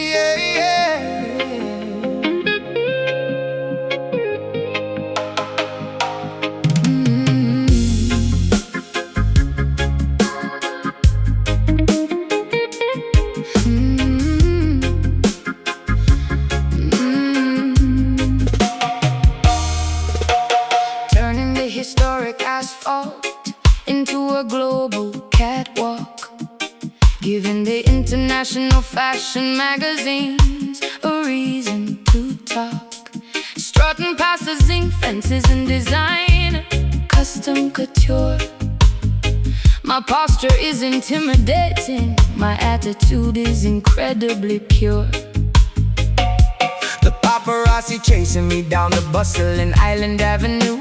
Yeah, yeah. Turning the historic asphalt into a global catwalk, giving the international fashion magazines a reason to talk. Strutting past the zinc fences and design custom couture. My posture is intimidating, my attitude is incredibly pure. The paparazzi chasing me down the bustling Island Avenue,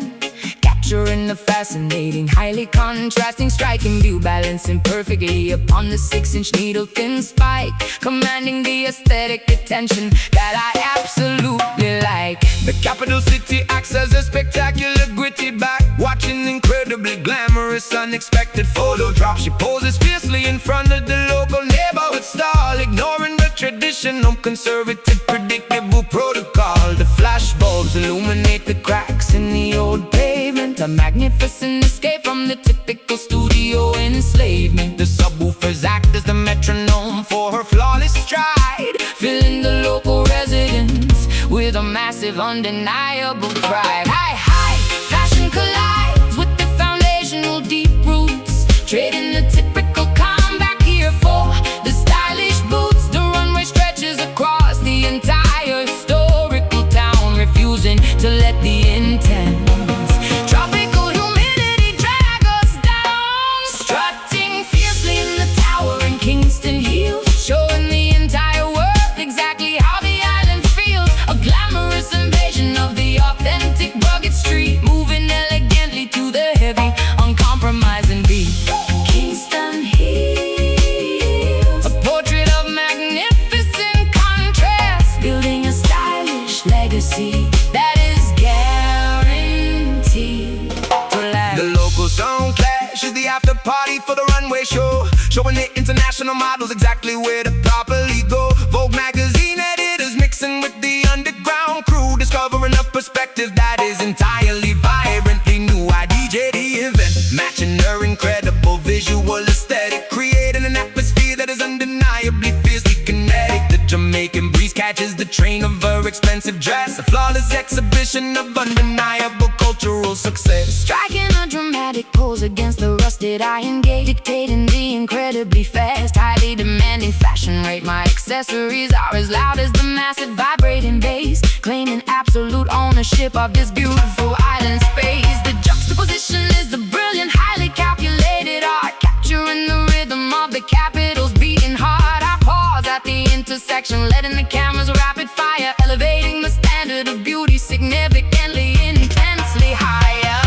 capturing the fascinating, highly contrasting, striking view, balancing perfectly upon the 6-inch needle-thin spike, commanding the aesthetic attention that I absolutely like. The capital city acts as a spectacular gritty back, watching incredibly glamorous, unexpected photo drop. She poses fiercely in front of the local neighborhood stall, ignoring the traditional conservative, predictable protocol. The flashbulbs illuminate the cracks in the old pavement, a magnificent escape from the typical studio enslavement. The subwoofers act as the metronome for her flawless stride, filling the local residents with a massive, undeniable pride. High, high, fashion collides with the foundational deep roots, trading the typical comeback gear for the stylish boots. The runway stretches across the entire historical town, refusing to let the intense tropical humidity drag us down. Strutting fiercely in the towering Kingston heels, showing the entire world exactly how the island feels. A glamorous invasion of the authentic rugged street, moving elegantly to the heavy, uncompromising beat. Kingston heels, a portrait of magnificent contrast, building a stylish legacy that is guaranteed to last. The local sound clash is the after party for the runway show, showing the international models exactly where to properly go. Vogue magazine editors mixing with the underground crew, discovering a perspective that is entirely vibrantly new. I DJ the event, matching her incredible visual aesthetic, creating an atmosphere that is undeniably fiercely kinetic. The Jamaican breeze catches the train of her expensive dress, a flawless exhibition of undeniable cultural success. Striking a dramatic pose against the rusted iron gate, dictating the incredibly fast, highly demanding fashion rate. My accessories are as loud as the massive vibrating bass, claiming absolute ownership of this beautiful island space. The juxtaposition is the brilliant, highly calculated art, capturing the rhythm of the capital's beating heart. I pause at the intersection, letting the cameras rapid fire, elevating the standard of beauty significantly, intensely higher.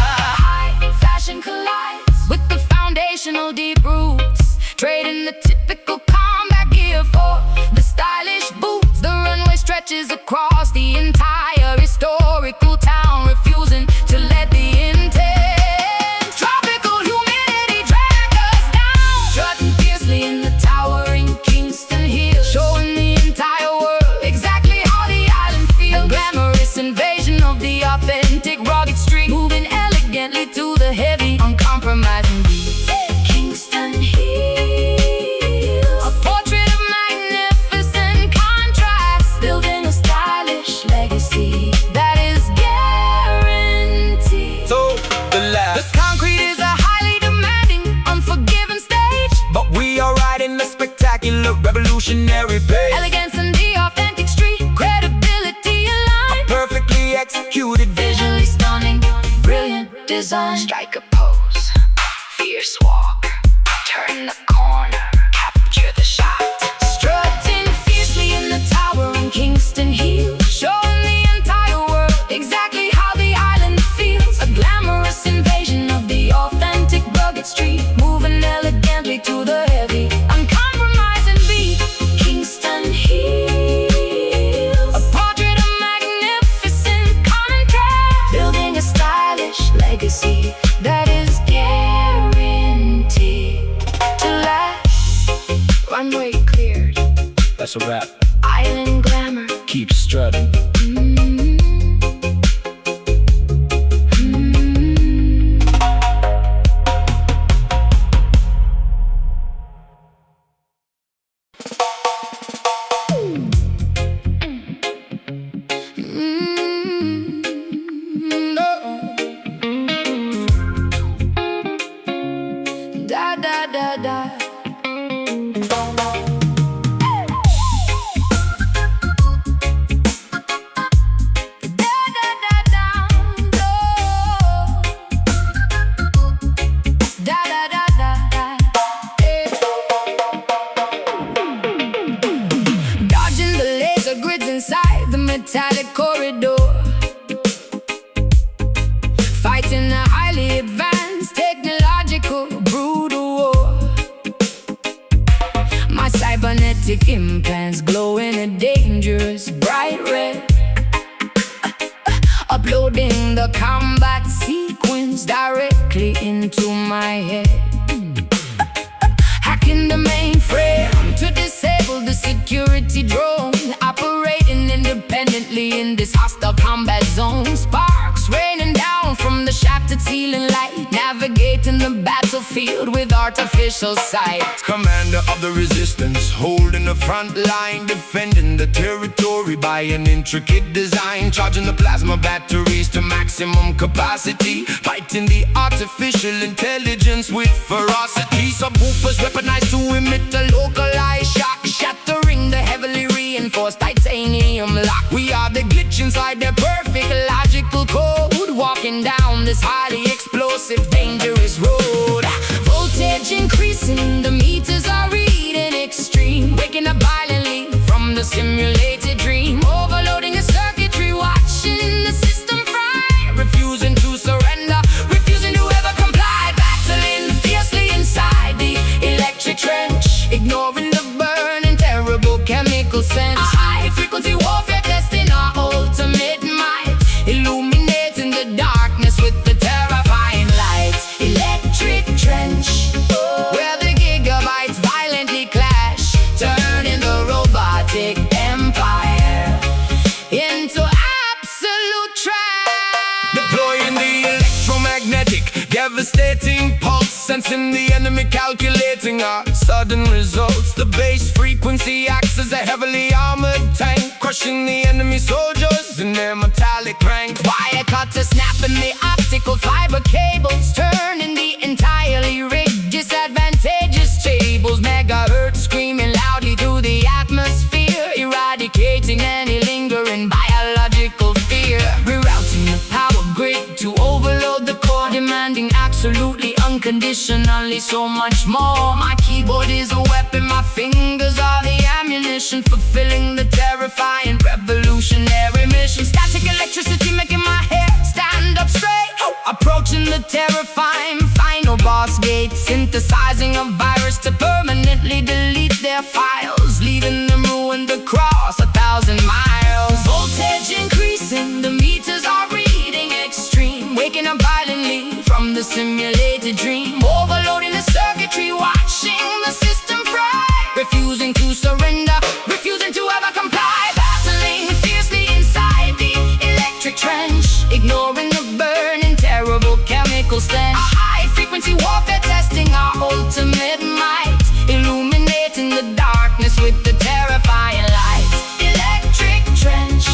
High fashion collides with the foundational deep roots, trading the typical combat gear for the stylish boots. The runway stretches across the entire historical town, refusing to let the intense tropical humidity drag us down. Strutting fiercely in the towering Kingston hills, showing the entire world exactly how the island feels. A glamorous invasion of the authentic rugged street, moving elegantly to the heavy, uncompromising beat. Kingston hills, a portrait of magnificent contrast, building a stylish legacy that is guaranteed. So the last, this concrete is a highly demanding, unforgiving stage, but we are riding the spectacular, revolutionary pace. Elegance in the authentic street, credibility aligned, a perfectly executed, visually stunning, brilliant design. Strike a pose, fierce walk, turn the corner, capture the shot. Strutting fiercely in the towering Kingston heels, showing the entire world exactly how the island feels. A glamorous invasion of the authentic rugged street, moving elegantly to the heavy, uncompromising beat. Kingston heels, a portrait of magnificent contrast, building a stylish legacy that is guaranteed. That's a wrap. Island glamour. Keep strutting. Da da da da. Inside the metallic corridor, fighting a highly advanced technological brutal war. My cybernetic implants glow in a dangerous bright red, uploading the combat sequence directly into my head, hacking the mainframe to disable the security drone operating independently in this hostile combat zone. Sparks raining down from the shafted ceiling light, navigating the battlefield with artificial sight. Commander of the resistance, holding the front line, defending the territory by an intricate design, charging the plasma batteries to maximum capacity, fighting the artificial intelligence with ferocity. Subwoofers weaponized to emit a localized shock, shattering the heavily reinforced titanium lock. We are the glitch inside their perfect logical code, walking down this highly explosive, dangerous road. Voltage increasing, the meters are reading extreme, waking up violently from the simulated dream, overloading the circuitry, watching the system fry, refusing to surrender, refusing to ever comply, battling fiercely inside the electric trench, ignoring the burning terrible chemical sense. A high-frequency warfare testing our ultimate might, illuminating the darkness with the terrifying lights. Electric trench, where the gigabytes violently clash, turning the robotic empire into absolute trash. Deploying the electromagnetic, devastating pulse, sensing the enemy, calculating our sudden results. The base frequency acts as a heavily armored tank, crushing the enemy soldiers in their metallic ranks. Wire cutters snapping the optical fiber cables, turning the entirely rigged disadvantageous tables. Megahertz screaming loudly through the atmosphere, eradicating any lingering biological fear. Rerouting the power grid to overload the core, demanding absolutely unconditionally so much more. My keyboard is a weapon, my fingers are the ammunition, fulfilling the terrifying revolutionary mission. Static electricity making my hair stand up straight, approaching the terrifying final boss gate, synthesizing a virus to permanently delete their files, leaving them ruined across 1,000 miles. Voltage increasing, the meters are reading extreme, waking up violently from the simulated dream, overloading the circuitry, watching the system fry, refusing to surrender, refusing to ever comply, battling fiercely inside the electric trench, ignoring the burning terrible chemical stench. A high-frequency warfare testing our ultimate might, illuminating the darkness with the terrifying lights. Electric trench,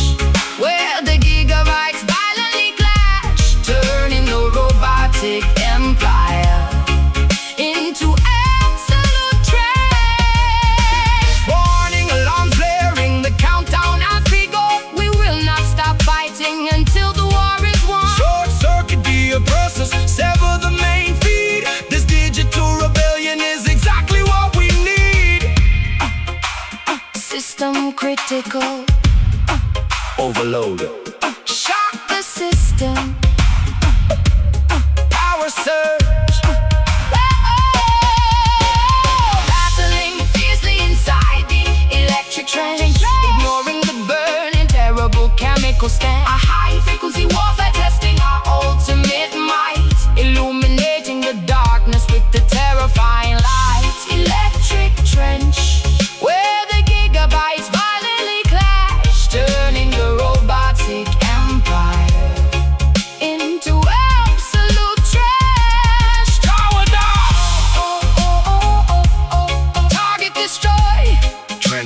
where the gigabytes violently clash, turning the robotic empire into absolute trash. Warning alarms blaring, the countdown as we go. We will not stop fighting until the war is won. Short circuit the oppressors, sever the main feed. This digital rebellion is exactly what we need. System critical, Overload, shock the system. power surge, Battling fiercely inside the electric trench, ignoring the burning terrible chemical stench. A high-frequency warfare testing our ultimate might, illuminating the darkness with the terrifying light. Electric trench, where the gigabytes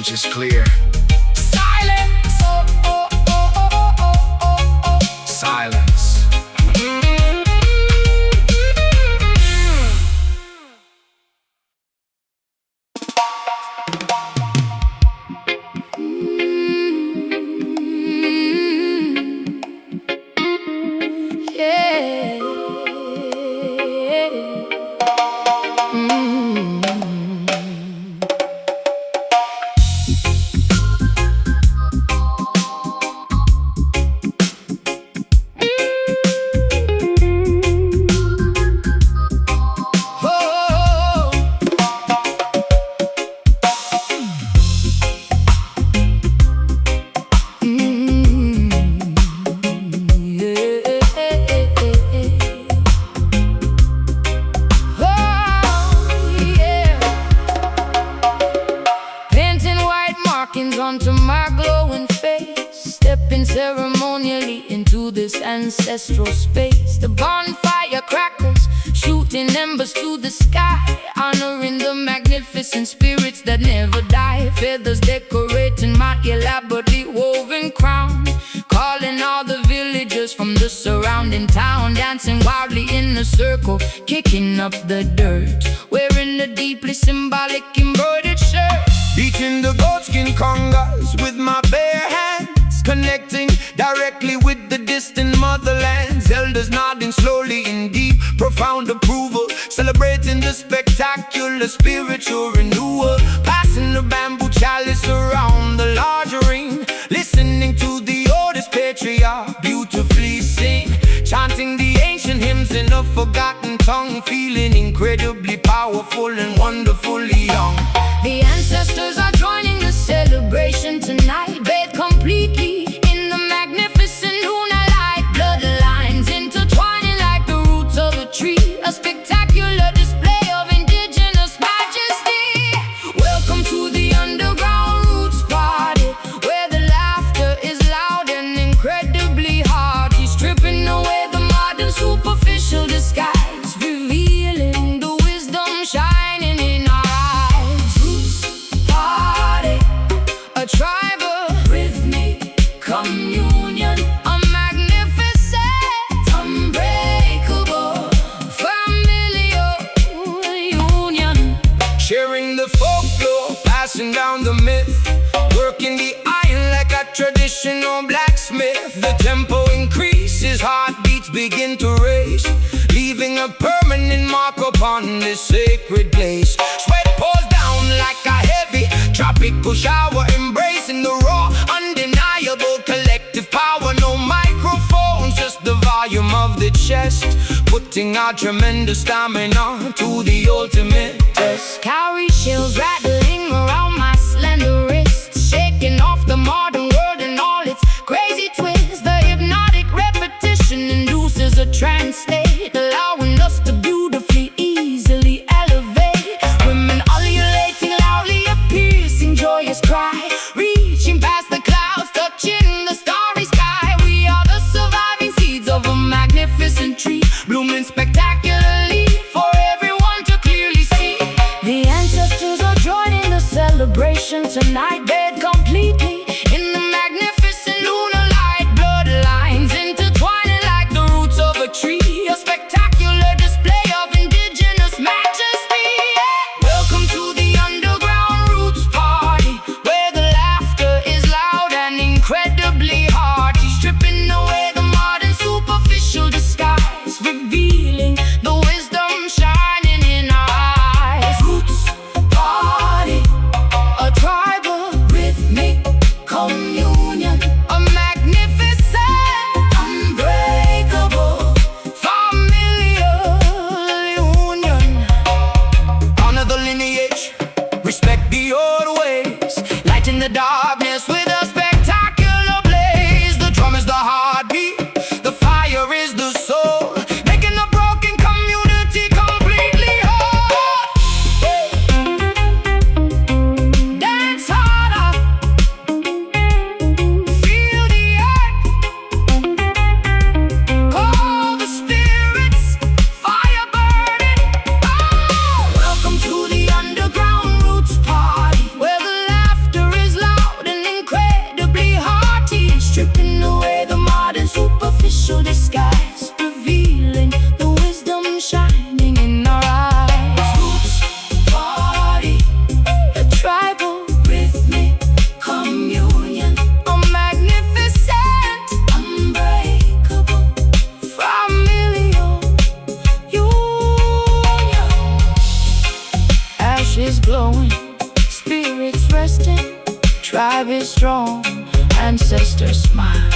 message is clear. Silence, oh, oh, oh, oh, oh, oh, oh. Silence. Yeah. Onto my glowing face, stepping ceremonially into this ancestral space. The bonfire crackles, shooting embers to the sky, honoring the magnificent spirits that never die. Feathers decorating my elaborately woven crown, calling all the villagers from the surrounding town, dancing wildly in a circle, kicking up the dirt, wearing a deeply symbolic embroidered shirt. Beating the goatskin congas with my bare hands, connecting directly with the distant motherlands. Elders nodding slowly in deep, profound approval, celebrating the spectacular spiritual renewal. Passing the bamboo chalice around the larger ring, listening to the oldest patriarch beautifully sing, chanting the ancient hymns in a forgotten tongue, feeling incredibly powerful and wonderfully young. The ancestors are joining the celebration tonight, bathed completely in the magnificent lunar light. Bloodlines intertwining like the roots of a tree, a spectacular display of indigenous majesty. Welcome to the underground roots party, where the laughter is loud and incredibly hearty, stripping away the modern superficial disguise, revealing the wisdom shining in our a tribal, rhythmic communion, a magnificent, unbreakable, familial union. Sharing the folklore, passing down the myth, working the iron like a traditional blacksmith. The tempo increases, heartbeats begin to race, leaving a permanent mark upon this sacred place. Sweat pours down like a heavy tropical shower, embracing the raw, undeniable collective power. No microphones, just the volume of the chest, putting our tremendous stamina to the ultimate test. Cowrie shells rattling around my slender wrists, shaking off the modern world and all its crazy twists. The hypnotic repetition induces a trance state, allowing us to beautifully, easily elevate. Women ululating loudly, a piercing, joyous cry, reaching past the clouds, touching the starry sky. We are the surviving seeds of a magnificent tree, blooming spectacularly for everyone to clearly see. The ancestors are joining the celebration tonight, bathed completely in the magnificent lunar light. Bloodlines intertwining like the roots of a tree, a spectacular display of indigenous majesty. Welcome to the underground roots party, where the laughter is loud and incredibly hearty, stripping away the modern superficial disguise, revealing the wisdom shining in our eyes. Roots party, a tribal, glowing, spirits resting, tribe is strong, ancestors smile.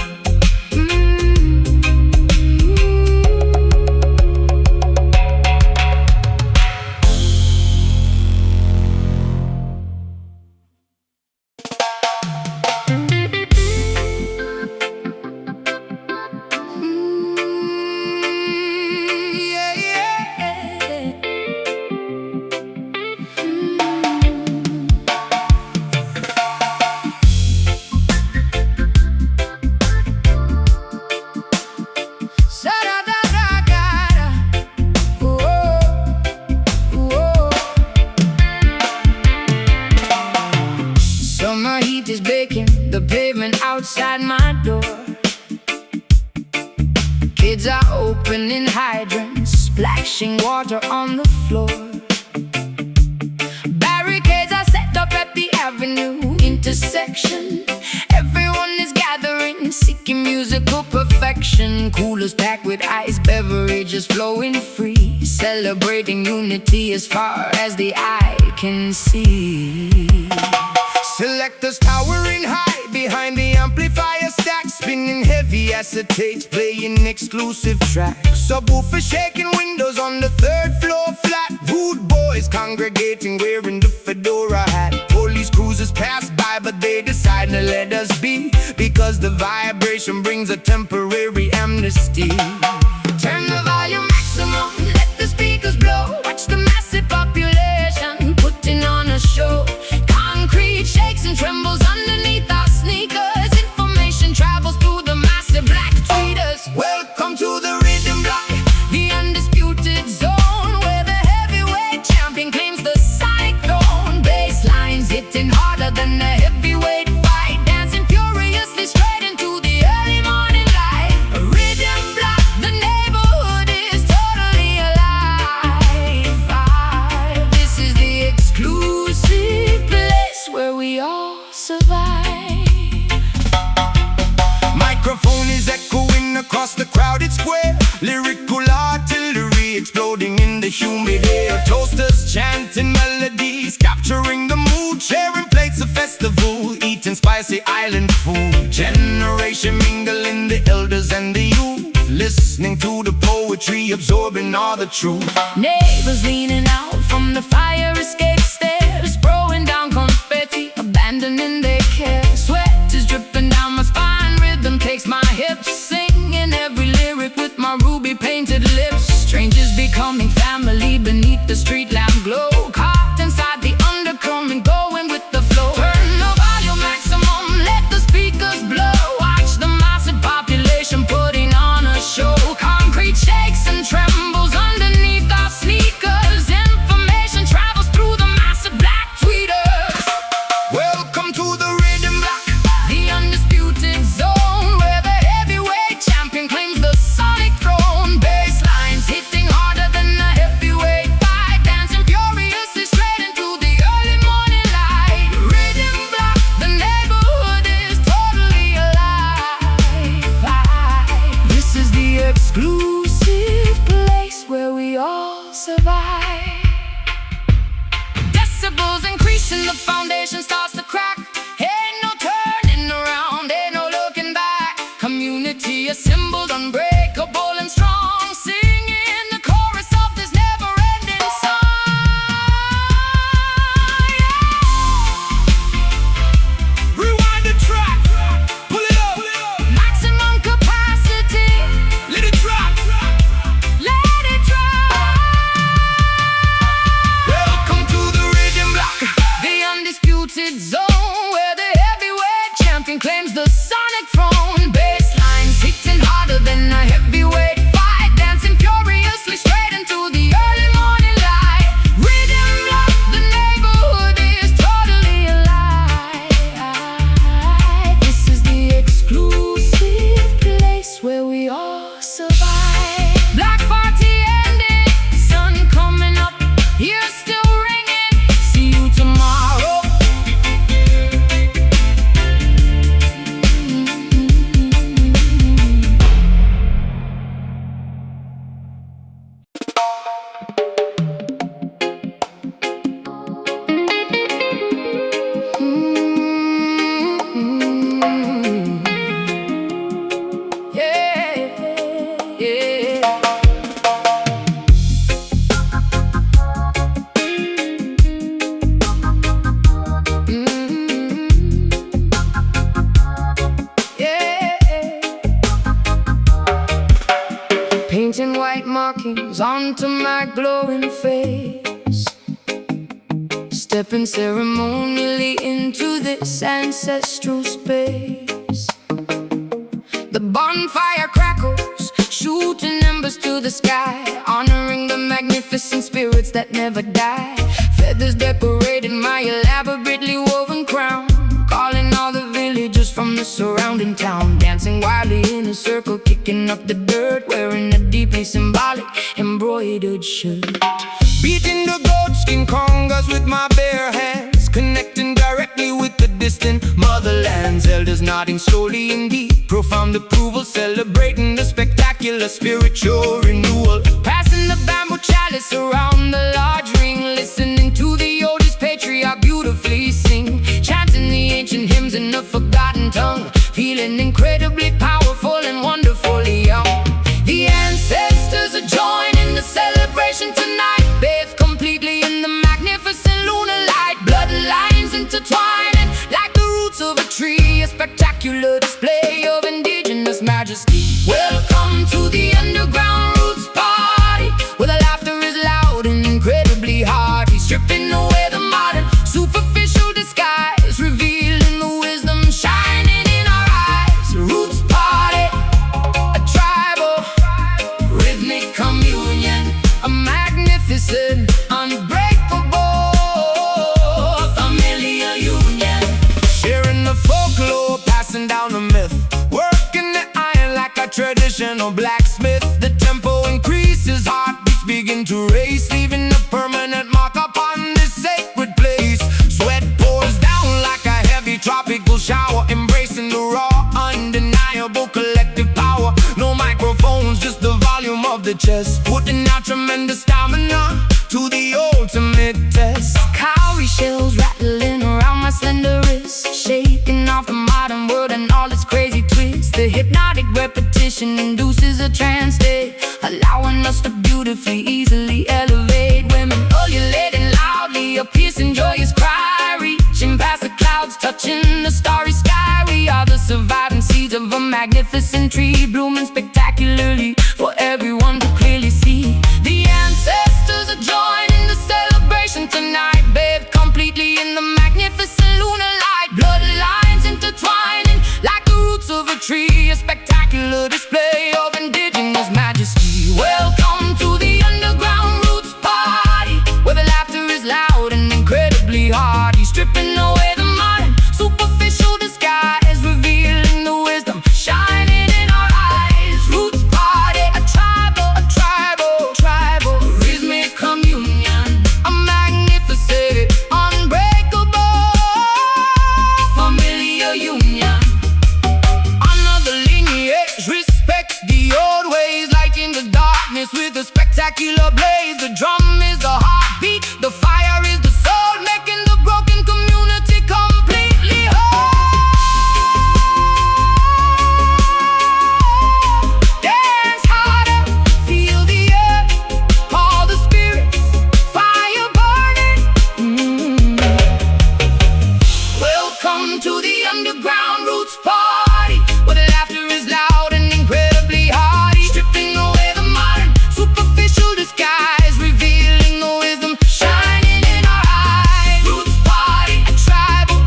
Summer heat is baking the pavement outside my door. Kids are opening hydrants, splashing water on the floor. Barricades are set up at the avenue intersection. Everyone is gathering, seeking musical perfection. Coolers packed with ice, beverages flowing free, celebrating unity as far as the eye can see. Selectors towering high behind the amplifier stack, spinning heavy acetates, playing exclusive tracks. Subwoofer shaking windows on the third floor flat. Rude boys congregating wearing the fedora hat. Police cruisers pass by but they decide to let us be, because the vibration brings a temporary amnesty. Turn the volume maximum, let the speakers blow. Watch the massive population putting on a show. Concrete shakes and trembles underneath our sneakers. Information travels through the massive black tweeters. Welcome to the rhythm block, The undisputed zone, where the heavyweight champion claims the sonic throne. Basslines hitting harder than a heavyweight fight, dancing furiously straight into the early morning light. A rhythm block, the neighborhood is totally alive. This is the exclusive place where we all survive. microphone is echoing across the crowded square. Lyrical artillery exploding in the humid air. Toasters chanting melodies, capturing the mood, sharing plates of festival, eating spicy island food. Generation mingling, the elders and the youth, listening to the poetry, absorbing all the truth. Neighbors leaning out from the fire escape stairs, throwing down confetti, abandoning their care. Sweat is dripping down my spine, rhythm takes my hips, singing every lyric with my ruby painted lips. Strangers becoming family beneath the street lamp glow, caught inside the undercurrent, going with the flow. Turn the volume maximum, let the speakers blow. Watch the massive population putting on a show. Concrete shakes and trembles underneath our sneakers. Information travels through the massive black tweeters. Welcome to the rhythm block, The undisputed zone, where the heavyweight champion claims the sonic throne. Basslines hitting harder than a heavyweight fight, dancing furiously straight into the early morning light. Rhythm block, the neighborhood is totally alive. This is the exclusive place where we all survive. Decibels increasing, the foundation starts to crack. Ain't no turning around, ain't no looking back. Community assembled, unbreakable and strong, singing the chorus of this never-ending song. rewind the track, pull it up, Maximum capacity, let it drop. let it drop. Welcome to the rhythm block, The undisputed zone, where the heavyweight champion claims the sonic throne. Basslines hitting harder than a glowing face, stepping ceremonially into this ancestral space. The bonfire crackles, shooting embers to the sky, honoring the magnificent spirits that never die. Feathers decorated my elaborately woven crown, calling all the villagers from the surrounding town, dancing wildly in a circle, kicking up the dirt, wearing a deeply symbolic embroidered shirt. Beating the goatskin congas with my bare hands, connecting directly with the distant motherlands. Elders nodding slowly in deep, profound approval, celebrating the spectacular spiritual renewal. Passing the bamboo chalice around the large ring, listening to the oldest patriarch beautifully sing, chanting the ancient hymns in a forgotten tongue, feeling incredibly powerful and wonderfully young. The ancestors are joining the celebration tonight, bathed completely in the magnificent lunar light. Bloodlines intertwining like the roots of a tree, a spectacular display of indigenous majesty. Welcome to the underground roots party, where the laughter is loud and incredibly hearty, stripping away the modern superficial disguise, revealing the wisdom shining in our eyes. Roots party, a tribal rhythmic communion, a magnificent, unbreakable familial union. Sharing the folklore, passing down the myth, working the iron like a traditional blacksmith. The tempo increases, heartbeats begin to race, leaving a permanent mark upon this sacred place. Sweat pours down like a heavy tropical shower, embracing the raw, undeniable collective power. No microphones, just the volume of the chest, putting out tremendous stamina to the ultimate test. Cowrie shells rattling around my slender wrist, shaking off the modern world and all its crazy twists. The hypnotic repetition induces a trance state, allowing us to beautifully, easily elevate. Women ululating loudly, a piercing, joyous cry, reaching past the clouds, touching the starry sky. We are the surviving seeds of a magnificent tree, blooming spectacularly for everyone to clearly see. The ancestors are joining the celebration tonight, bathed completely in the magnificent lunar light. Bloodlines intertwining like the roots of a tree, a spectacular display of indigenous majesty. Welcome to the underground roots party, where the laughter is loud and incredibly hearty, stripping away the modern superficial disguise, revealing the wisdom shining in our eyes. Roots party, a tribal rhythmic communion, a magnificent, unbreakable familial union. Another lineage, respect the old ways, lighting the darkness with a spectacular blaze. The drum is the heartbeat, the fire is the soul, making the broken community completely whole. Dance harder, feel the earth, all the spirits, fire burning. Welcome to the underground roots party, where the laughter is loud and incredibly hearty, stripping away the modern superficial disguise, revealing the wisdom shining in our eyes. Roots party, a tribal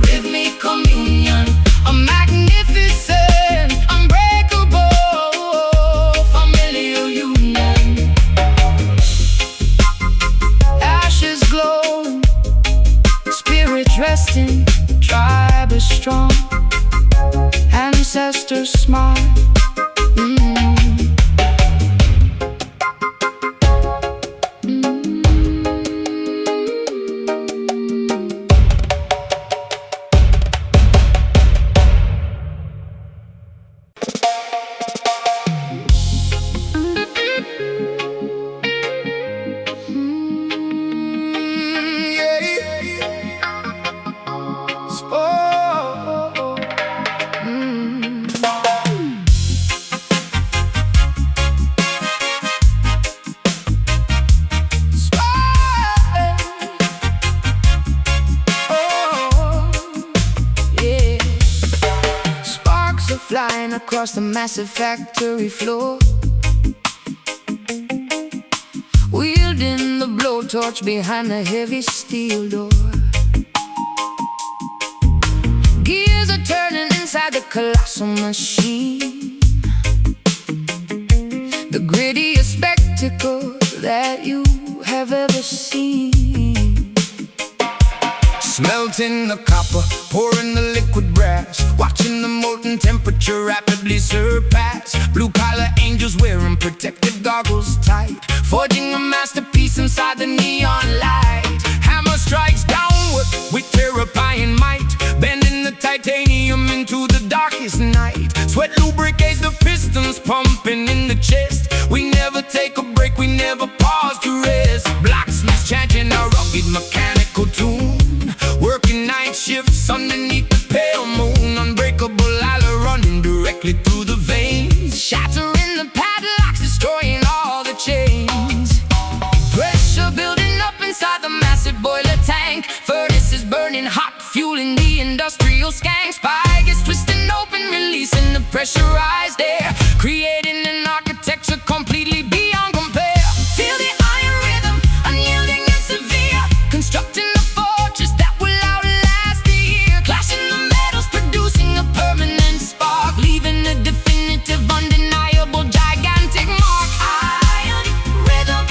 rhythmic communion, a magnificent, unbreakable familial union. Ashes glow, spirits resting, tribe is strong, ancestors smile. Flying across the massive factory floor, torch behind the heavy steel door. Gears are turning inside the colossal machine, the grittiest spectacle that you have ever seen. Smelting the copper, pouring the liquid brass, watching the molten temperature rapidly surpass. Blue-collar angels wearing protective goggles tight, forging a masterpiece inside the neon light. Hammer strikes downward with terrifying might, bending the titanium into the darkest night. Sweat lubricates the pistons pumping in the chest. We never take a break, we never pause to rest. Blacksmiths chanting a rugged mechanical tune, working night shifts underneath the pale moon. Unbreakable ladder running directly through the veins, Shattering the padlocks, destroying all the chains. Pressure building up inside the massive boiler tank. Furnaces burning hot, fueling the industrial skank. Spy gets twisting open, releasing the pressurized air, creating an architecture completely beyond compare. Feel the iron rhythm, unyielding and severe, constructing a fortress that will outlast the year. Clashing the metals, producing a permanent spark, leaving a definitive, undeniable, gigantic mark. Iron rhythm,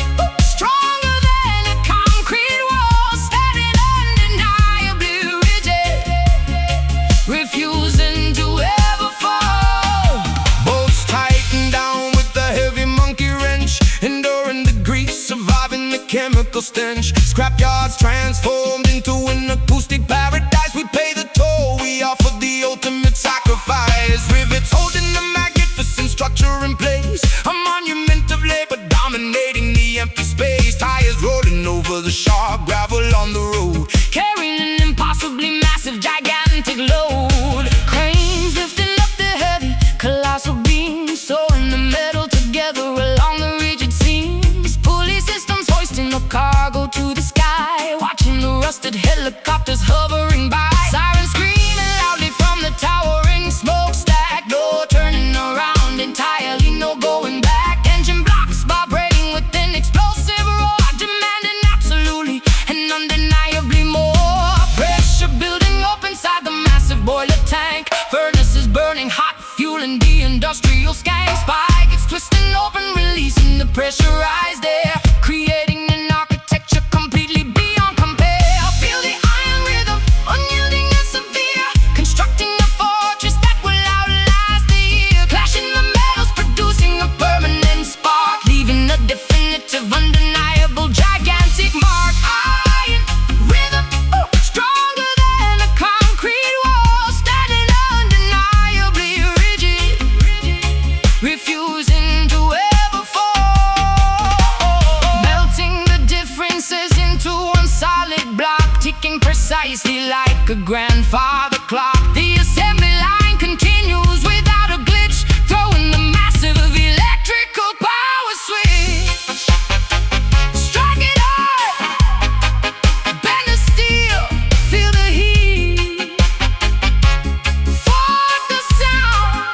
stronger than a concrete wall, standing undeniably rigid, refusing to ever fall. bolts tightened down with the heavy monkey wrench, enduring the grease, surviving the chemical stench. Scrapyards transformed into an acoustic paradise. We pay the toll, we offer the ultimate sacrifice. Rivets holding the magnificent structure in place, a monument of labor dominating the empty space. Tires rolling over the sharp gravel on the road, Carrying an impossibly massive, gigantic load. Cranes lifting up the heavy, colossal beams, sewing the metal together along the rigid seams. Pulley systems hoisting the cargo to the sky, watching the rusted helicopters hovering by. Sirens screaming loudly from the towering smokestack. No turning around entirely, no going back. Engine blocks vibrating with an explosive roar, demanding absolutely and undeniably more. Pressure building up inside the massive boiler tank. Furnaces burning hot, fueling the industrial skank. Spy gets twisting open, releasing the pressurized air, creating an architecture completely beyond compare. Feel the iron rhythm, unyielding and severe, constructing a fortress that will outlast the year. Clashing the metals, producing a permanent spark, leaving a definitive, undeniable, gigantic mark. Iron rhythm, stronger than a concrete wall, standing undeniably rigid, refusing to ever fall. Melting the differences into one solid block, ticking precisely like a grandfather clock. The assembly line continues without a glitch, throwing the massive electrical power switch. Strike it hard, bend the steel, feel the heat, fork the sound.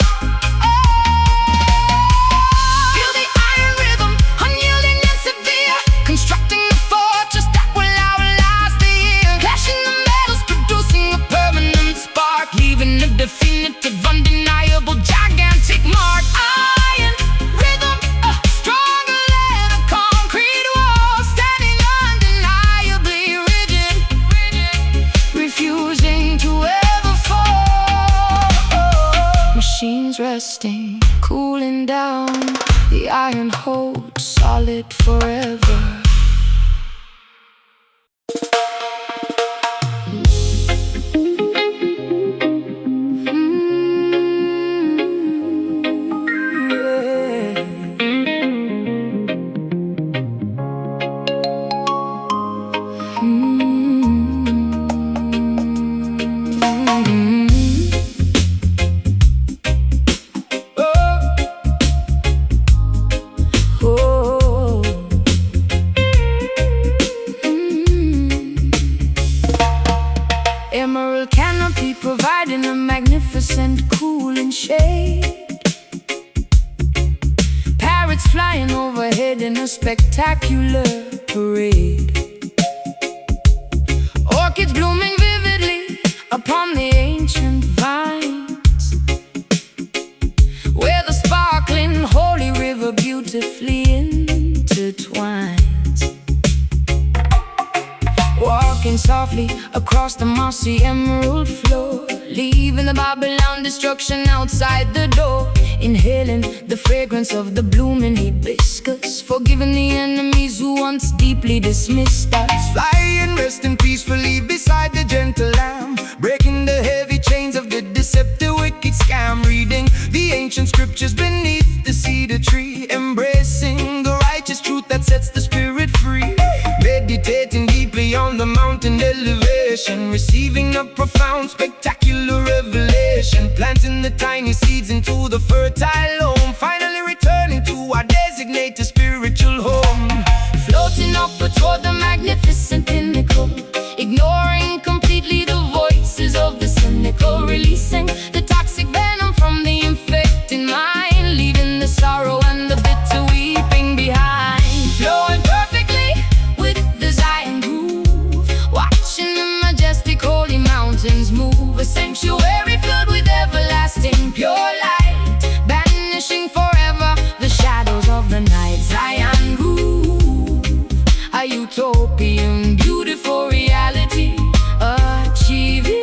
Feel the iron rhythm, unyielding and severe, constructing a fortress that will outlast the year. Clashing the metals, producing a permanent spark, leaving a definitive, undeniable, gigantic mark. Iron rhythm, stronger than a concrete wall, standing undeniably rigid, refusing to ever fall. Machines resting, cooling down, the iron holds solid forever. Emerald canopy providing a magnificent cooling shade. Parrots flying overhead in a spectacular parade. Orchids blooming vividly upon the ancient vines, where the sparkling holy river beautifully intertwines. Walking softly across the mossy emerald floor, leaving the Babylon destruction outside the door. Inhaling the fragrance of the blooming hibiscus, forgiving the enemies who once deeply dismissed us. Flying, resting peacefully beside the gentle lamb, breaking the heavy chains of the deceptive wicked scam. Reading the ancient scriptures beneath the cedar tree, embracing the righteous truth that sets the spirit free. Meditating deeply on the mountain elevation, receiving a profound, spectacular revelation. Planting the tiny seeds into the fertile home, finally returning to our designated spiritual home. Floating upward toward the magnificent pinnacle, ignoring completely the voices of the cynical, releasing the toxic venom from the infected mind, leaving the sorrow and the bitter weeping behind. Flowing perfectly with the Zion groove, watching the majestic holy mountains move. A sanctuary filled with everlasting pure light, banishing forever the shadows of the night. Zion groove, a utopian, beautiful reality, achieving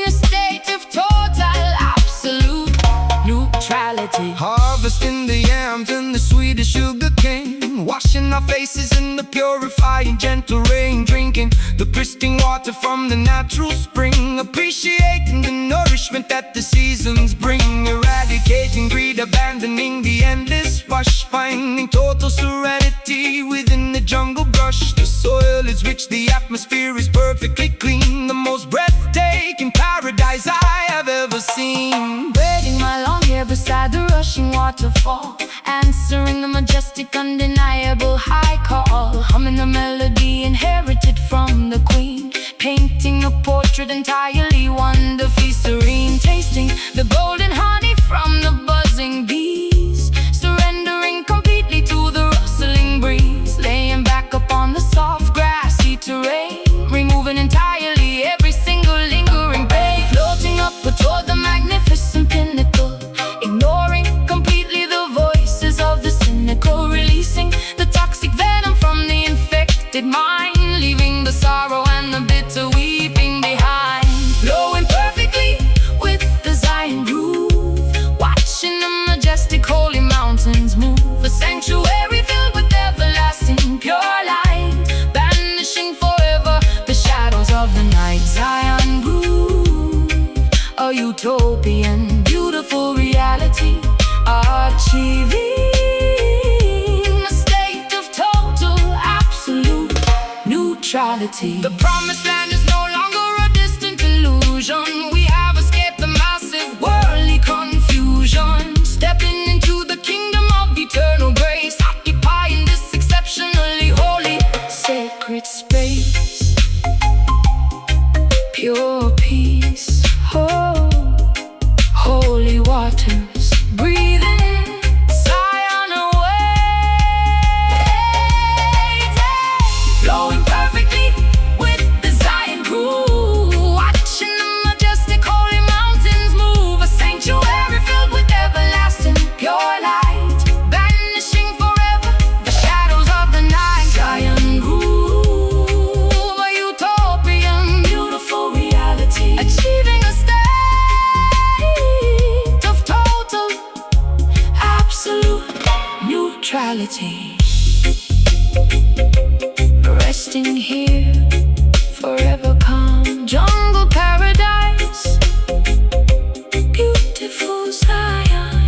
a state of total, absolute neutrality. Harvesting the yams and the sweetest sugar cane, washing our faces in the purifying gentle rain. Drinking the pristine water from the natural spring, appreciating the nourishment that the seasons bring. Eradicating greed, abandoning the endless rush, finding total serenity within the jungle brush. The soil is rich, the atmosphere is perfectly clean, the most breathtaking paradise I have ever seen. Braiding my long hair beside the rushing waterfall, answering the majestic, undeniable high call. Humming a melody inherited from the queen, painting a portrait entirely wonderfully serene. Tasting the golden honey from the buzzing bees, surrendering completely to the rustling breeze. Laying back upon the soft grassy terrain, removing entirely every single lingering pain. Floating upward toward the magnificent pinnacle, ignoring completely the voices of the cynical, releasing the toxic venom from the infected mind, leaving the sorrow and the bitter weeping behind. Flowing perfectly with the Zion groove, watching the majestic holy mountains move. A sanctuary filled with everlasting pure light, banishing forever the shadows of the night. Zion groove, a utopian, beautiful reality, achieving a state of total, absolute neutrality. The promised land is no longer a distant illusion. We have escaped the massive worldly confusion, stepping into the kingdom of eternal grace, occupying this exceptionally holy, sacred space. Pure peace, oh, holy waters, breathing Zion away. Flowing perfectly with the Zion groove, watching the majestic holy mountains move. A sanctuary filled with everlasting pure light, banishing forever the shadows of the night. Zion groove, a utopian, beautiful reality, achieving a state of total, absolute neutrality. Resting here, forever calm, jungle paradise, beautiful Zion.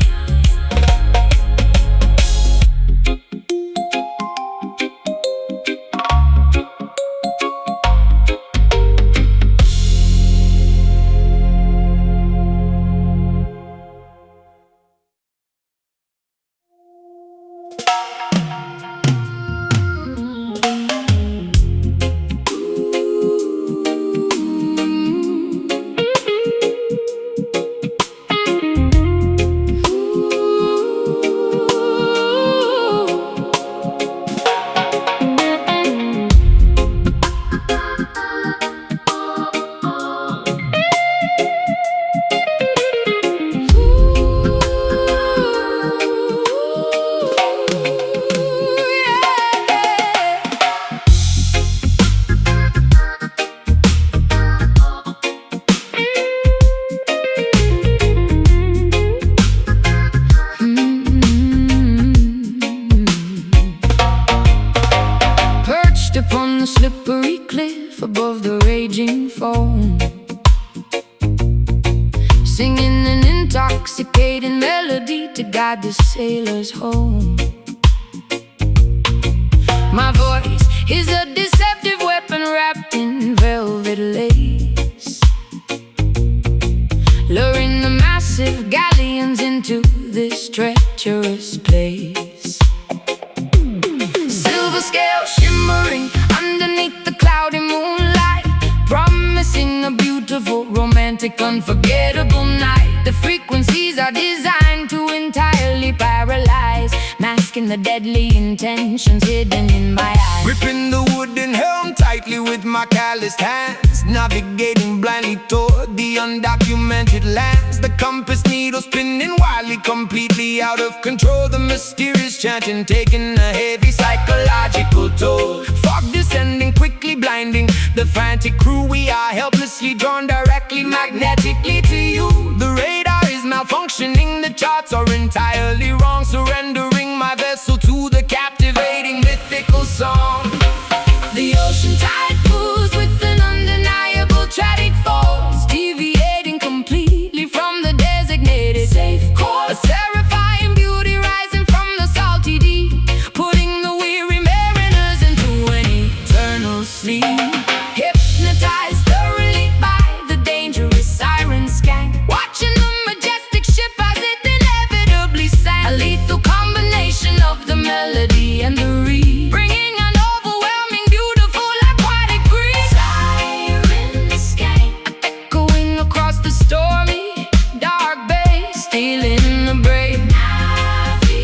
on the slippery cliff above the raging foam, singing an intoxicating melody to guide the sailors home. My voice is a deceptive weapon wrapped in velvet lace, luring the massive galleons into this treacherous place. Silver scales shimmering underneath the cloudy moonlight, promising a beautiful, romantic, unforgettable night. The frequencies are designed to entirely paralyze, masking the deadly intentions hidden in my eyes. Gripping the wooden helm tightly with my calloused hands, navigating blindly toward the undocumented lands. The compass needle spinning wildly, completely out of control. The mysterious chanting taking a heavy psychological toll. Fog descending quickly, blinding the frantic crew. We are helplessly drawn directly, magnetically to you. The radar is malfunctioning, the charts are entirely wrong. Surrendering my vessel to the captivating mythical song. The ocean tide pulls with an undeniable tragic force, deviating completely from the designated safe course. A terrifying beauty rising from the salty deep, putting the weary mariners into an eternal sleep. Hypnotized thoroughly by the dangerous siren skank, watching the majestic ship as it inevitably sank. A lethal combination of the melody and the reed, bringing an overwhelming, beautiful, aquatic breeze. Siren skank, echoing across the stormy, dark bay, stealing the brave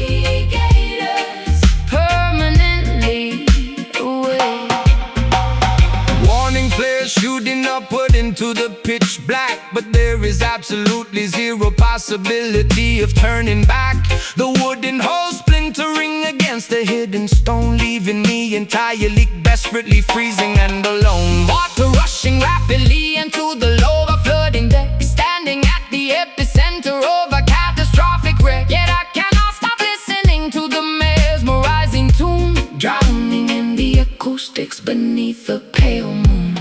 navigators permanently away. Warning flares shooting upward into the pitch black, but there is absolutely zero possibility of turning back. The wooden hull splintering against the hidden stone, leaving me entirely, desperately freezing and alone. Water rushing rapidly into the lower flooding deck, standing at the epicenter of a catastrophic wreck. Yet I cannot stop listening to the mesmerizing tune, drowning in the acoustics beneath the pale moon.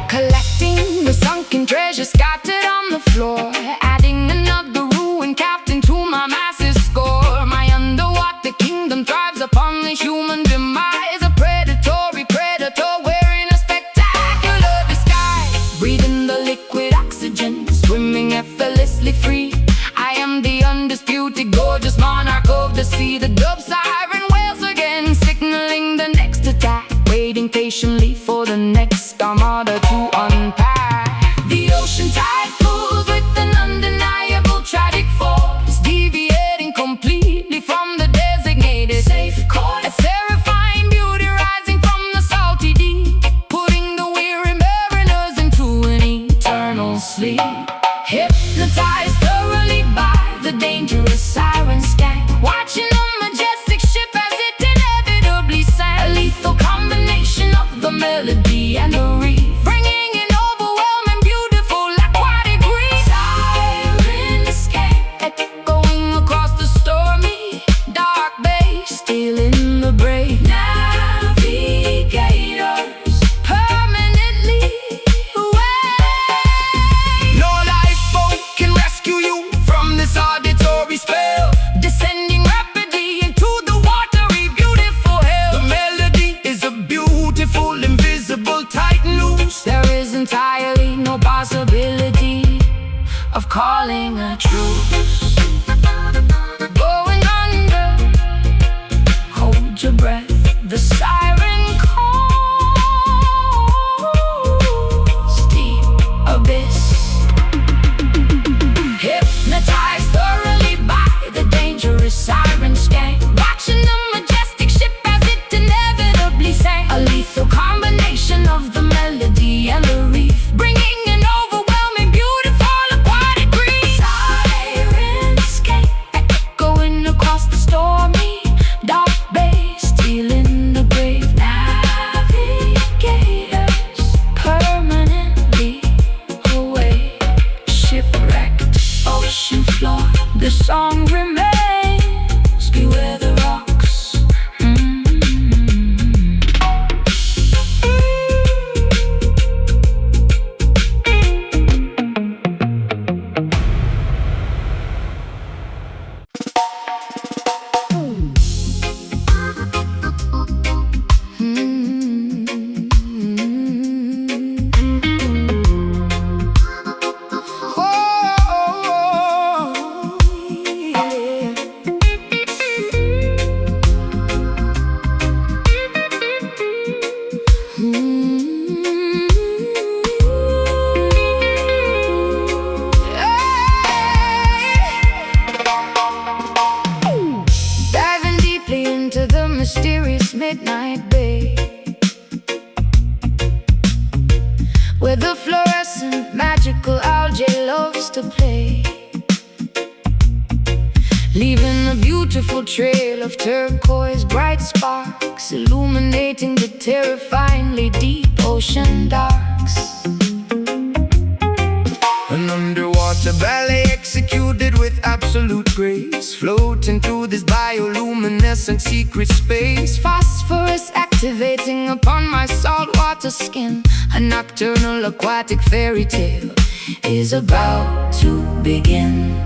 Collecting the sunken treasure scattered on the floor, adding another ruined captain to my massive score. My underwater kingdom thrives upon the human demise, a predatory predator wearing a spectacular disguise, breathing the liquid oxygen, swimming effortlessly free. I am the undisputed gorgeous monarch of the sea. The dub siren wails again, signaling the next attack, waiting patiently for the next armada to unpack. The ocean tide pulls with an undeniable tragic force, deviating completely from the designated safe course. A terrifying beauty rising from the salty deep, putting the weary mariners into an eternal sleep. Hypnotized thoroughly by the dangerous siren skank, watching the majestic ship as it inevitably sank. A lethal combination of the melody and the reef, bringing an overwhelming, beautiful, aquatic breeze. Siren skank, echoing across the stormy, dark bay, stealing the brave navigators permanently away. No lifeboat can rescue you from this auditory spell, Descending rapidly into the watery, beautiful hell. the melody is a beautiful, invisible titan loose. There is entirely no possibility of calling a truce. Going under, hold your breath, the siren calls, deep abyss. Hypnotized thoroughly by the dangerous siren skank, watching the majestic ship as it inevitably sank. A lethal combination of the melody and the reef, bringing an overwhelming, beautiful, aquatic breeze. Siren skank, echoing across the stormy, dark bay, stealing the brave this midnight bay, where the fluorescent magical algae loves to play, leaving a beautiful trail of turquoise bright sparks, illuminating the terrifyingly deep ocean darks. An underwater ballet executed with absolute grace, floating through this bioluminescent secret space. Phosphorus activating upon my saltwater skin. A nocturnal aquatic fairy tale is about to begin.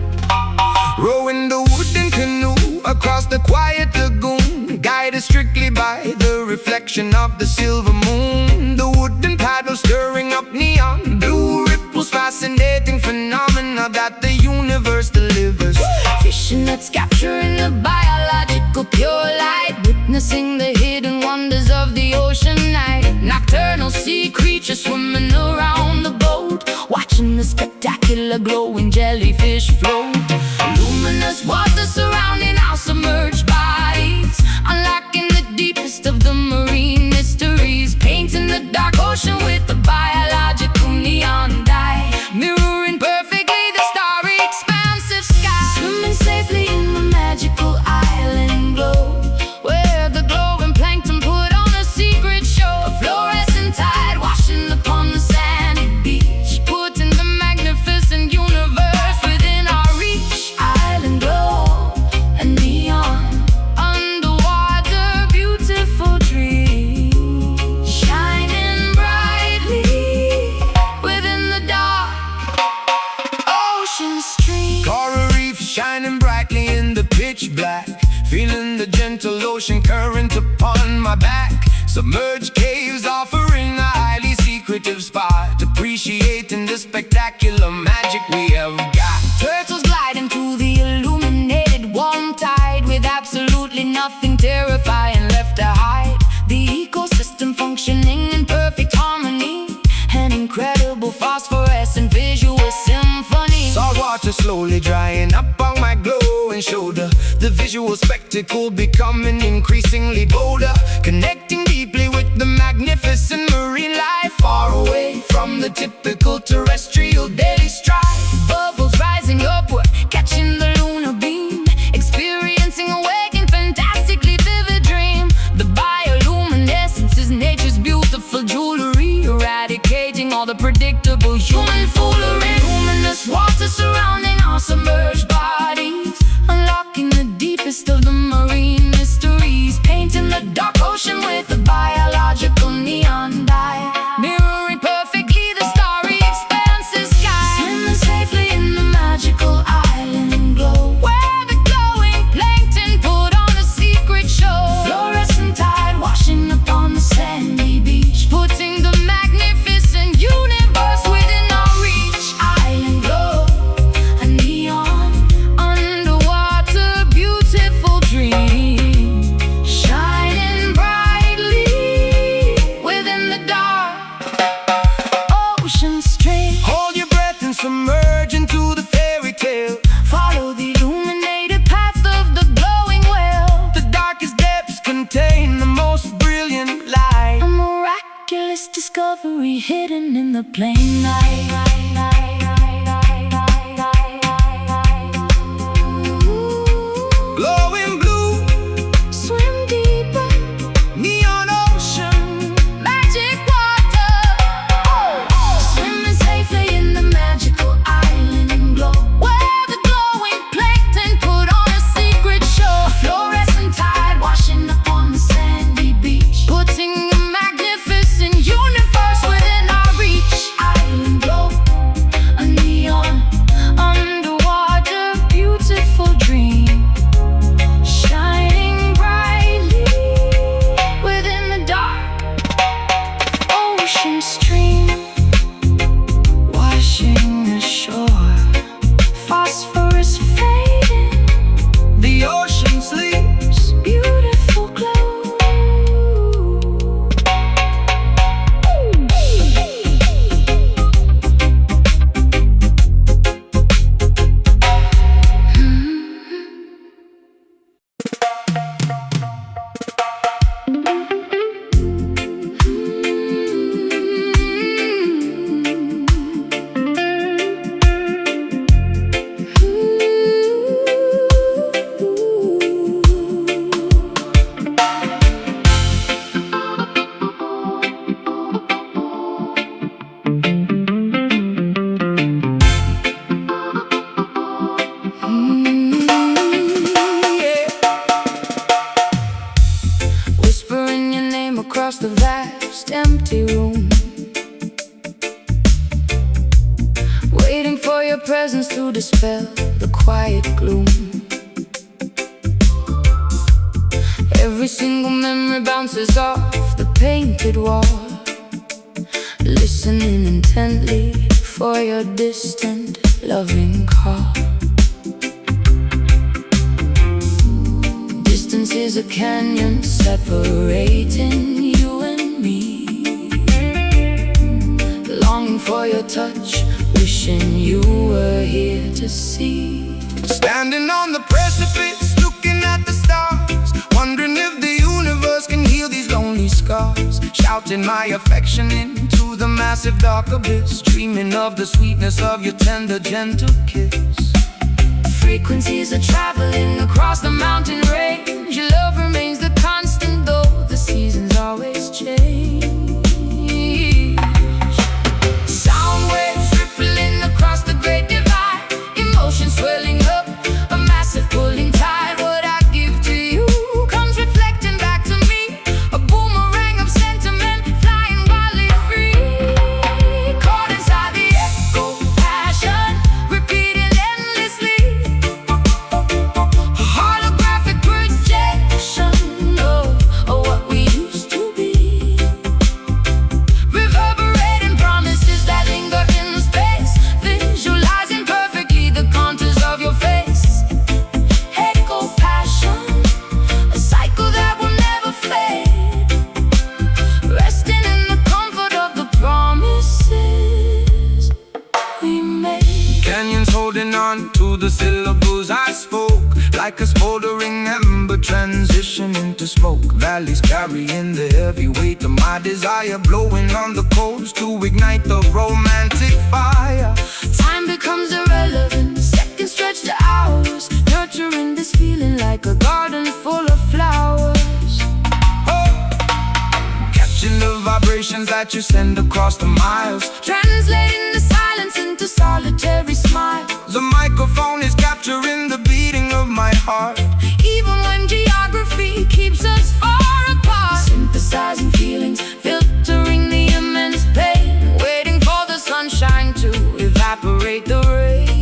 Rowing the wooden canoe across the quiet lagoon, guided strictly by the reflection of the silver moon. The wooden paddle stirring up neon blue ripples, fascinating phenomena that the universe delivers. Fishing nets capturing the biological pure light, witnessing the hidden wonders of the ocean night. Nocturnal sea creatures swimming around the boat, watching the spectacular glowing jellyfish float. Luminous water surrounding our submerged bodies, unlocking the deepest of the marine mysteries, painting the dark ocean with the biological neon dye, mirroring perfectly the starry expansive sky. Swimming safely in the magical island glow, where the glowing plankton put on a secret show. A fluorescent tide washing upon the sandy beach, putting the magnificent universe within our reach. Island glow and neon, underwater beautiful dreams, shining brightly within the dark ocean stream. Coral reef shining brightly in the pitch black, feeling the gentle ocean current upon my back. Submerged caves offering a highly secretive spot, appreciating the spectacular magic we have got. Turtles gliding through the illuminated warm tide, with absolutely nothing terrifying left to hide. The ecosystem functioning in perfect harmony, an incredible phosphorescent visual symphony. Salt water slowly drying up on my glowing shoulder, the visual spectacle becoming increasingly bolder, connecting deeply with the magnificent marine life, far away from the typical terrestrial daily strife. Bubbles rising upward, catching the lunar beam, experiencing a waking, fantastically vivid dream. The bioluminescence is nature's beautiful jewelry, eradicating all the predictable human foolery. Luminous water surrounding our submerged bodies, unlocking the deepest of the marine mysteries, painting the dark ocean with a biological neon dye, mirroring perfectly the starry expansive sky. Swimming safely in the magical island glow, where the glowing plankton put on a secret show. Fluorescent tide washing upon the sandy beach, putting the magnificent universe within our reach. Island glow, a neon, underwater beautiful dream, shining brightly within the dark ocean stream. Hold your breath and submerge into the fairy tale. Follow the illuminated path of the glowing whale. The darkest depths contain the most brilliant light. A miraculous discovery hidden in the plain night. Glowing blue, Swim deeper, neon ocean, magic water. Swimming safely in the magical island glow, where the glowing plankton put on a secret show. A fluorescent tide washing upon the sandy beach, putting a magnificent universe within our reach. Island glow, across the vast empty room, waiting for your presence to dispel the quiet gloom. Every single memory bounces off the painted wall, listening intently for your distant loving call. Distance is a canyon separating you and me, longing for your touch, wishing you were here to see. Standing on the precipice, looking at the stars, wondering if the universe can heal these lonely scars. Shouting my affection into the massive dark abyss, dreaming of the sweetness of your tender, gentle kiss. Frequencies are traveling across the mountain range. Your love remains the constant, though the seasons always change. Sound waves rippling across the great divide, emotions swelling up, a massive pulling tide. What I give to you comes reflecting back to me, a boomerang of sentiment flying wildly free. Caught inside the echo, passion repeating endlessly, a holographic projection of what we used to be, reverberating promises that linger in space, visualizing perfectly the contours of your face. Echo, passion, a cycle that will never fade, resting in the comfort of the promises we made. Canyons holding on to the syllables I spoke, like a smoldering ember transitioning to smoke. Valleys carrying the heavy weight of my desire, blowing on the coals to ignite the romantic fire. Time becomes irrelevant, seconds stretch to hours, nurturing this feeling like a garden full of flowers. Oh, catching the vibrations that you send across the miles, Translating the silence into solitary smiles. the microphone is capturing the beating of my heart. Even when geography keeps us far apart, synthesizing feelings, filtering the immense pain, waiting for the sunshine to evaporate the rain.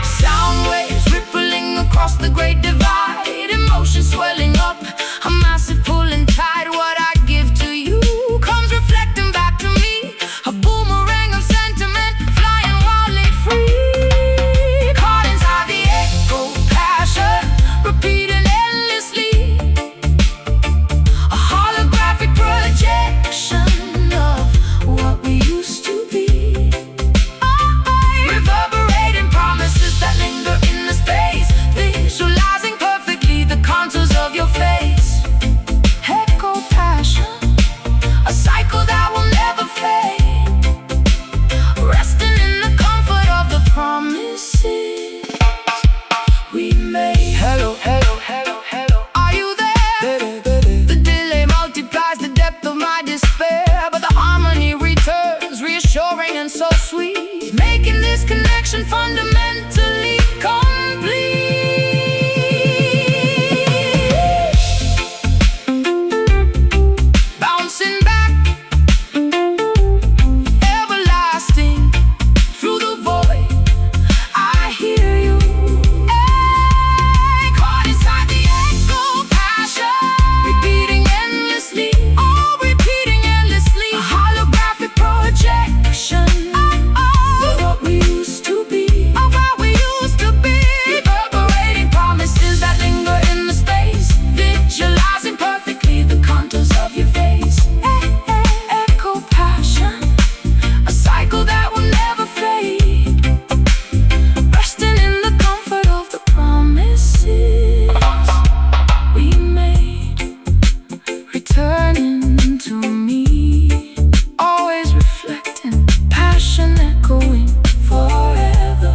Sound waves rippling across the great divide, emotions swelling up, a massive pulling tide. What I give to you comes reflecting back to me, a boomerang of sentiment flying wildly free. Caught inside the echo, passion repeating endlessly, a holographic projection of what we used to be, reverberating promises that linger in the space, visualizing perfectly the contours of your face. Echo, passion, a cycle that will never fade, resting in the comfort of the promises we made. Hello, hello, hello, hello. Are you there? The delay multiplies the depth of my despair, but the harmony returns, reassuring and so sweet, making this connection fundamentally complete. Bouncing back, everlasting, through the void, I hear you. Caught inside the echo, passion repeating endlessly, oh, repeating endlessly, a holographic projection of what we used to be, of what we used to be, reverberating promises that linger in the space, visualizing perfectly the contours of your face. Echo, passion, a cycle that will never fade, resting in the comfort of the promises we made, returning to me, always reflecting, passion echoing forever.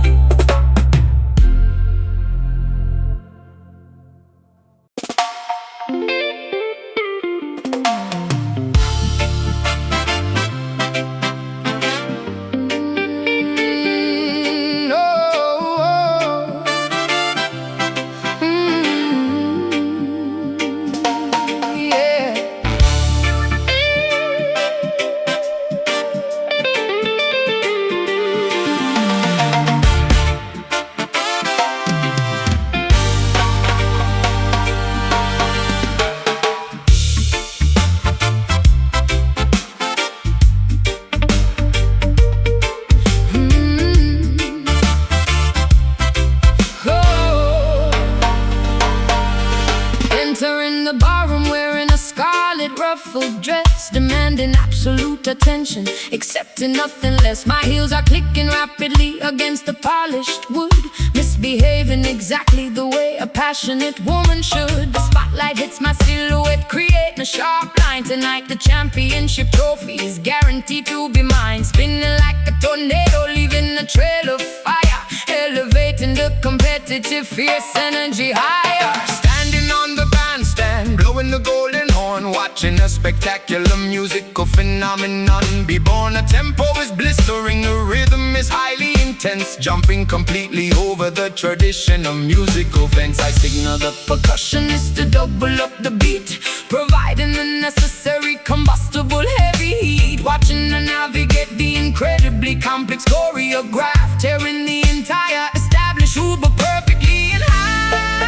her in the barroom wearing a scarlet ruffled dress, demanding absolute attention, accepting nothing less. My heels are clicking rapidly against the polished wood, misbehaving exactly the way a passionate woman should. The spotlight hits my silhouette, creating a sharp line. Tonight the championship trophy is guaranteed to be mine. Spinning like a tornado, leaving a trail of fire, elevating the competitive fierce energy higher. Standing on the bandstand, blowing the golden horn, watching a spectacular musical phenomenon be born. A tempo is blistering, the rhythm is highly intense, jumping completely over the traditional musical fence. I signal the percussionist to double up the beat, providing the necessary combustible heavy heat. Watching her navigate the incredibly complex choreograph, tearing the entire established Uber perfectly in half.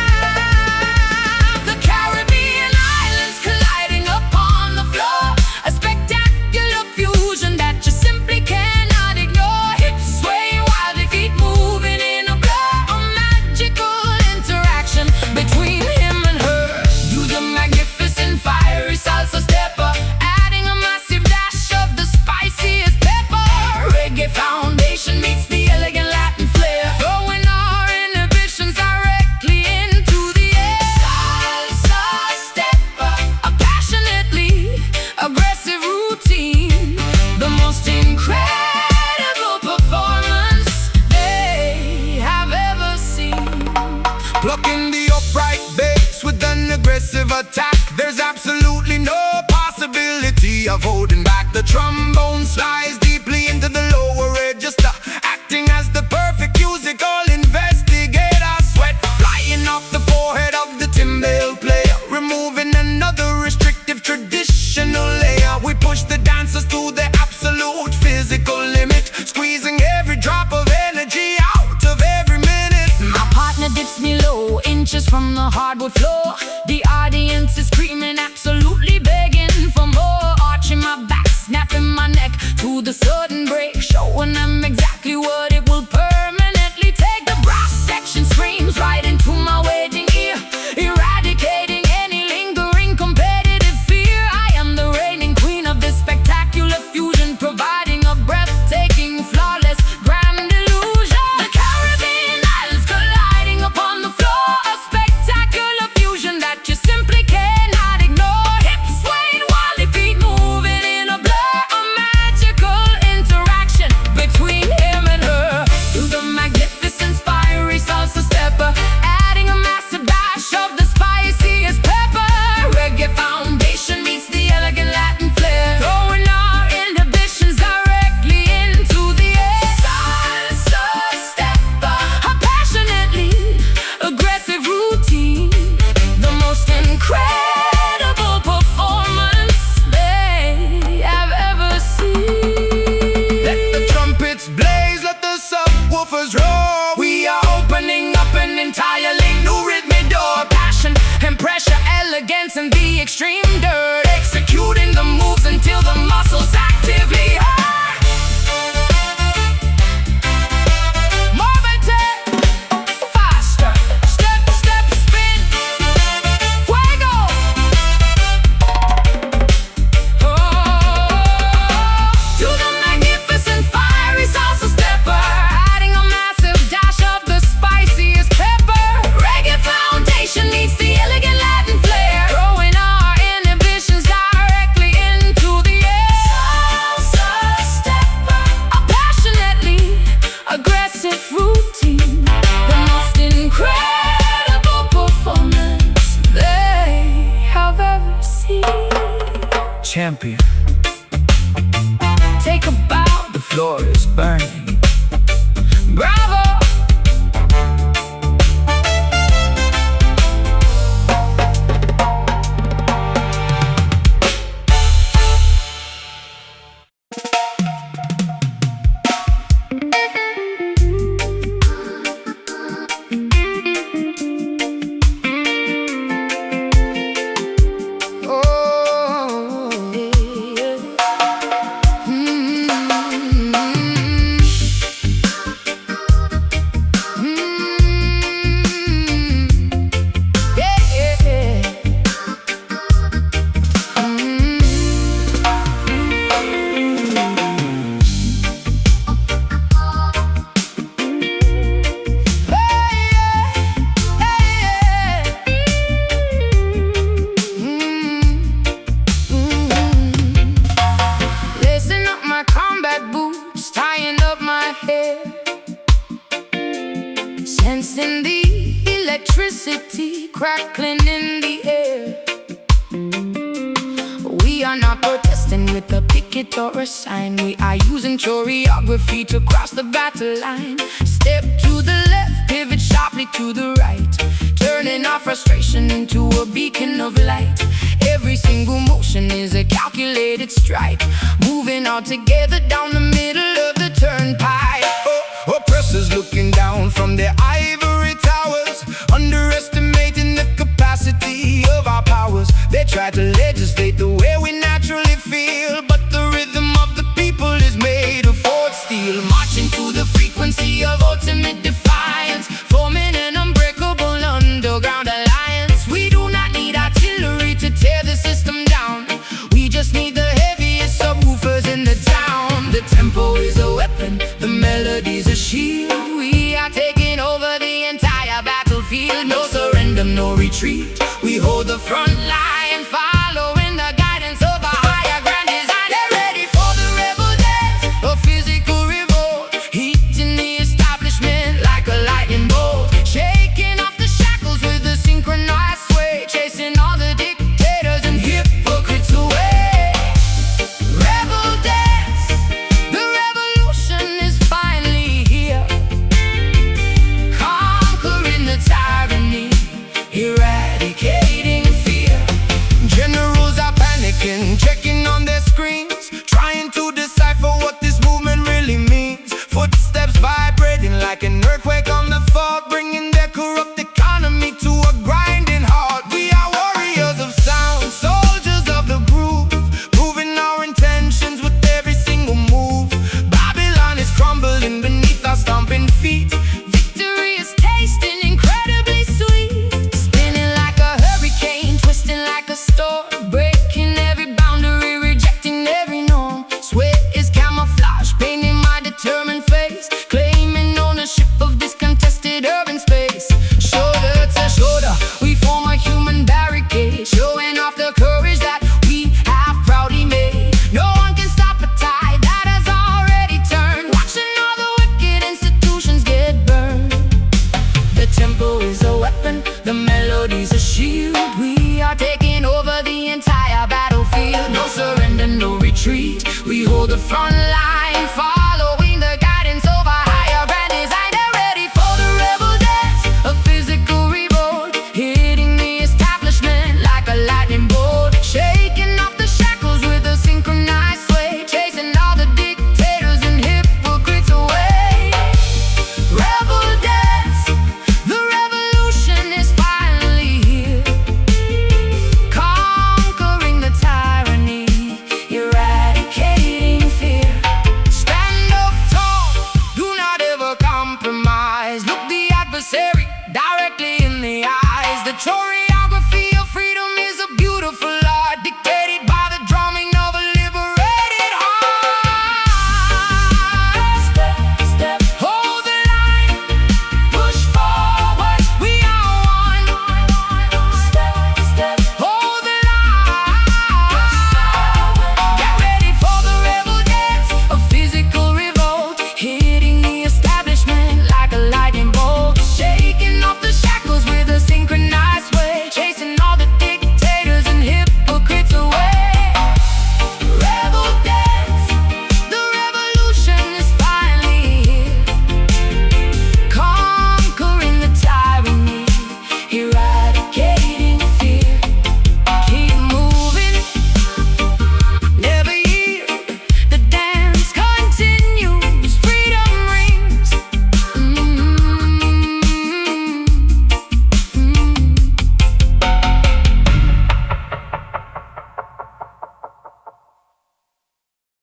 The Caribbean islands colliding upon the floor, a spectacular fusion that you simply cannot ignore. Hips sway while the feet moving in a blur, a magical interaction between him and her. Do the magnificent fiery salsa stepper, adding a massive dash of the spiciest pepper. Reggae foundation meets the elegant Latin flair, throwing our inhibitions directly into the air. Salsa stepper, a passionately aggressive routine, the most incredible performance they have ever seen. Plucking the upright bass with an aggressive attack, there's absolutely no possibility of holding back. The trombone slides deeply into the lower register, acting as the perfect musical investigator. Sweat flying off the forehead of the timbale player, removing another restrictive traditional layer. We push the dancers to their absolute physical limit, squeezing every drop of energy out of every minute. My partner dips me low, inches from the hardwood floor. The audience is screaming, absolutely begging for more. Arching my back, snapping my neck to the sudden break, showing them exactly what it will permanently take. The brass section screams right into my waiting ear, eradicating any lingering competitive fear. I am the reigning queen of this spectacular fusion, providing a breathtaking, flawless, grand illusion. The Caribbean islands colliding upon the floor, a spectacular fusion that you simply cannot ignore. Hips swaying while the feet moving in a blur, a magical interaction between him and her. To the magnificent fiery salsa stepper, adding a massive dash of the spiciest pepper. Reggae foundation meets the elegant Latin flair, throwing our inhibitions directly into the air. Salsa stepper, a passionately aggressive routine, the most incredible performance they have ever seen. Let the trumpets blaze, let the subwoofers roar. We are opening up an entirely new rhythmic door. Passion and pressure, elegance and the extreme dirt, executing the moves until the muscles actively hurt. More vital, faster, step, step, spin, fuego. Oh, to the magnificent fiery salsa stepper, adding a massive dash of the spiciest pepper. Reggae foundation meets the elegant Latin flair, throwing our inhibitions directly into the air. Salsa stepper, a passionately aggressive routine, the most incredible performance they have ever seen. Champion, Take a bow, the floor is burning. bravo. are not protesting with a picket or a sign. We are using choreography to cross the battle line. Step to the left, pivot sharply to the right, turning our frustration into a beacon of light. Every single motion is a calculated strike, moving all together down the middle of the turnpike. Oppressors looking down from their ivory towers, underestimating the capacity of our powers. They try to legislate the way we naturally feel, but the rhythm of the people is made of forged steel. Marching to the frequency of ultimate defiance, forming an unbreakable underground alliance. We do not need artillery to tear the system down. We just need the heaviest subwoofers in the town. The tempo is a weapon, the melody's a shield. We are taking over the entire battlefield. No surrender, no retreat. We hold the front line, following the guidance of a higher grand design. Get ready for the rebel dance, a physical revolt, heating the establishment like a lightning bolt, shaking off the shackles with a synchronized sway, chasing all the dictators and hypocrites away. Rebel dance, the revolution is finally here, conquering the tyranny, eradicating fear. Generals are panicking, checking on their screens, trying to decipher what this movement really means. Footsteps vibrating like an earthquake on the fault, bringing their corrupt economy to a grinding halt. We are warriors of sound, soldiers of the groove, moving our intentions with every single move. Babylon is crumbling beneath our stomping feet. Victory is tasting incredibly sweet, spinning like a hurricane, twisting like a storm.